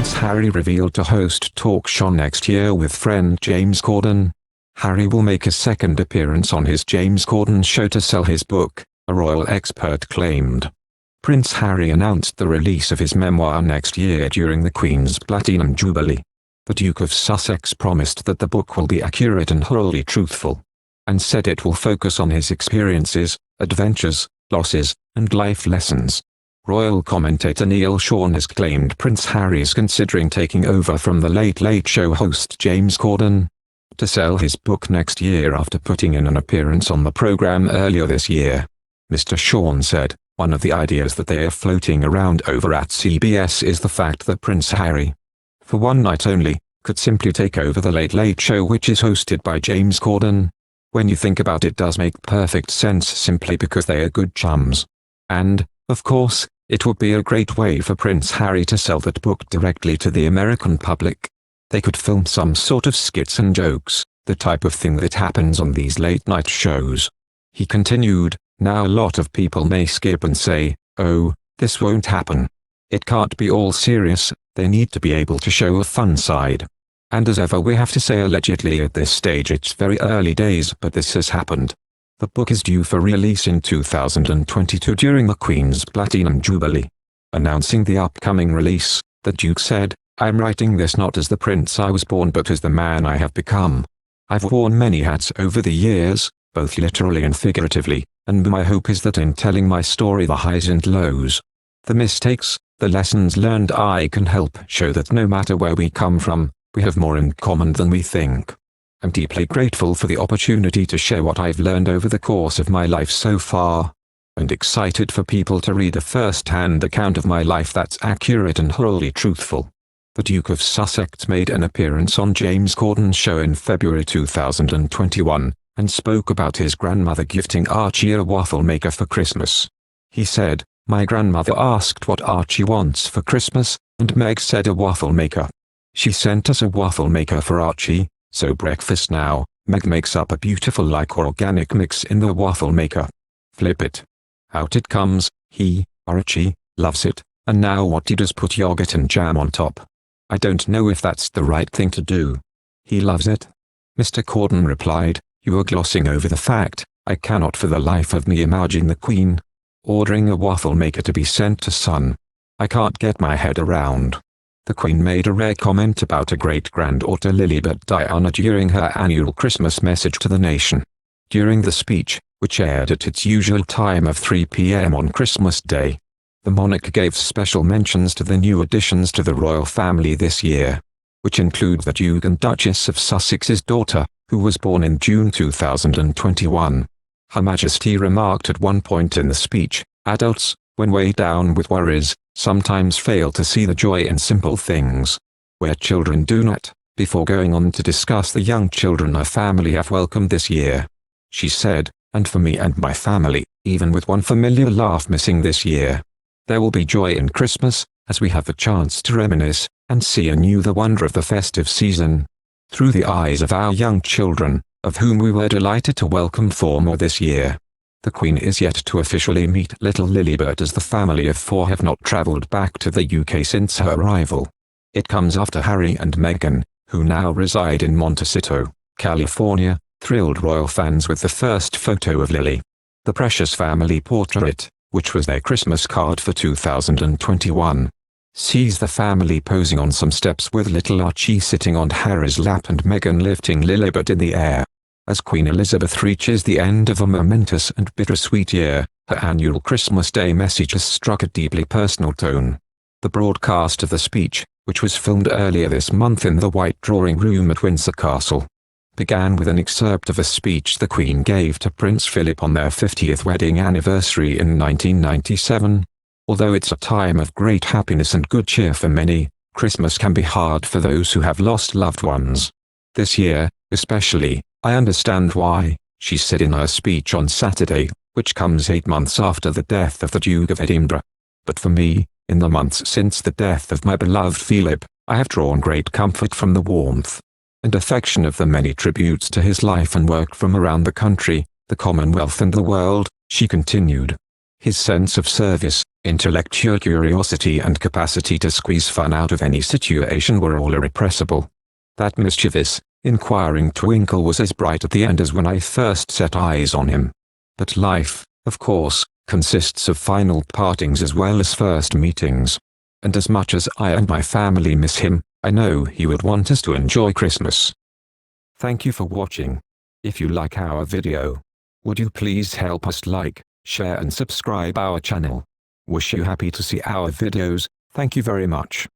Prince Harry revealed to host talk show next year with friend James Corden. Harry will make a second appearance on his James Corden show to sell his book, a royal expert claimed. Prince Harry announced the release of his memoir next year during the Queen's Platinum Jubilee. The Duke of Sussex promised that the book will be accurate and wholly truthful, and said it will focus on his experiences, adventures, losses, and life lessons. Royal commentator Neil Sean has claimed Prince Harry is considering taking over from the Late Late Show host James Corden to sell his book next year after putting in an appearance on the program earlier this year. Mr. Sean said, "One of the ideas that they are floating around over at CBS is the fact that Prince Harry, for one night only, could simply take over the Late Late Show, which is hosted by James Corden. When you think about it, does make perfect sense simply because they are good chums. And, of course, it would be a great way for Prince Harry to sell that book directly to the American public. They could film some sort of skits and jokes, the type of thing that happens on these late-night shows." He continued, "Now a lot of people may skip and say, 'Oh, this won't happen. It can't be all serious.' They need to be able to show a fun side. And as ever, we have to say allegedly at this stage it's very early days, but this has happened. The book is due for release in 2022 during the Queen's Platinum Jubilee." Announcing the upcoming release, the Duke said, "I'm writing this not as the prince I was born but as the man I have become. I've worn many hats over the years, both literally and figuratively, and my hope is that in telling my story, the highs and lows, the mistakes, the lessons learned, I can help show that no matter where we come from, we have more in common than we think. I'm deeply grateful for the opportunity to share what I've learned over the course of my life so far, and excited for people to read a first-hand account of my life that's accurate and wholly truthful." The Duke of Sussex made an appearance on James Corden's show in February 2021, and spoke about his grandmother gifting Archie a waffle maker for Christmas. He said, "My grandmother asked what Archie wants for Christmas, and Meg said a waffle maker. She sent us a waffle maker for Archie, so breakfast now, Meg makes up a beautiful like organic mix in the waffle maker. Flip it. Out it comes. Archie, loves it, and now what he does put yogurt and jam on top. I don't know if that's the right thing to do. He loves it." Mr. Corden replied, "You are glossing over the fact, I cannot for the life of me imagine the Queen ordering a waffle maker to be sent to Son. I can't get my head around." The Queen made a rare comment about a great-granddaughter Lilibet Diana during her annual Christmas message to the nation. During the speech, which aired at its usual time of 3 p.m. on Christmas Day, the monarch gave special mentions to the new additions to the royal family this year, which include the Duke and Duchess of Sussex's daughter, who was born in June 2021. Her Majesty remarked at one point in the speech, "Adults, when weighed down with worries, sometimes fail to see the joy in simple things, where children do not," before going on to discuss the young children her family have welcomed this year. She said, "And for me and my family, even with one familiar laugh missing this year, there will be joy in Christmas, as we have the chance to reminisce, and see anew the wonder of the festive season, through the eyes of our young children, of whom we were delighted to welcome 4 more this year." The Queen is yet to officially meet little Lilibet, as the family of 4 have not travelled back to the UK since her arrival. It comes after Harry and Meghan, who now reside in Montecito, California, thrilled royal fans with the first photo of Lily, the precious family portrait, which was their Christmas card for 2021. Sees the family posing on some steps with little Archie sitting on Harry's lap and Meghan lifting Lilibet in the air. As Queen Elizabeth reaches the end of a momentous and bittersweet year, her annual Christmas Day message has struck a deeply personal tone. The broadcast of the speech, which was filmed earlier this month in the White Drawing Room at Windsor Castle, began with an excerpt of a speech the Queen gave to Prince Philip on their 50th wedding anniversary in 1997. Although it's a time of great happiness and good cheer for many, Christmas can be hard for those who have lost loved ones. This year, especially, I understand why, she said in her speech on Saturday, which comes 8 months after the death of the Duke of Edinburgh. But for me, in the months since the death of my beloved Philip, I have drawn great comfort from the warmth and affection of the many tributes to his life and work from around the country, the Commonwealth and the world, she continued. His sense of service, Intellectual curiosity and capacity to squeeze fun out of any situation were all irrepressible. That mischievous, inquiring twinkle was as bright at the end as when I first set eyes on him. But life, of course, consists of final partings as well as first meetings. And as much as I and my family miss him, I know he would want us to enjoy Christmas. Thank you for watching. If you like our video, would you please help us like, share and subscribe our channel. Wish you happy to see our videos. Thank you very much.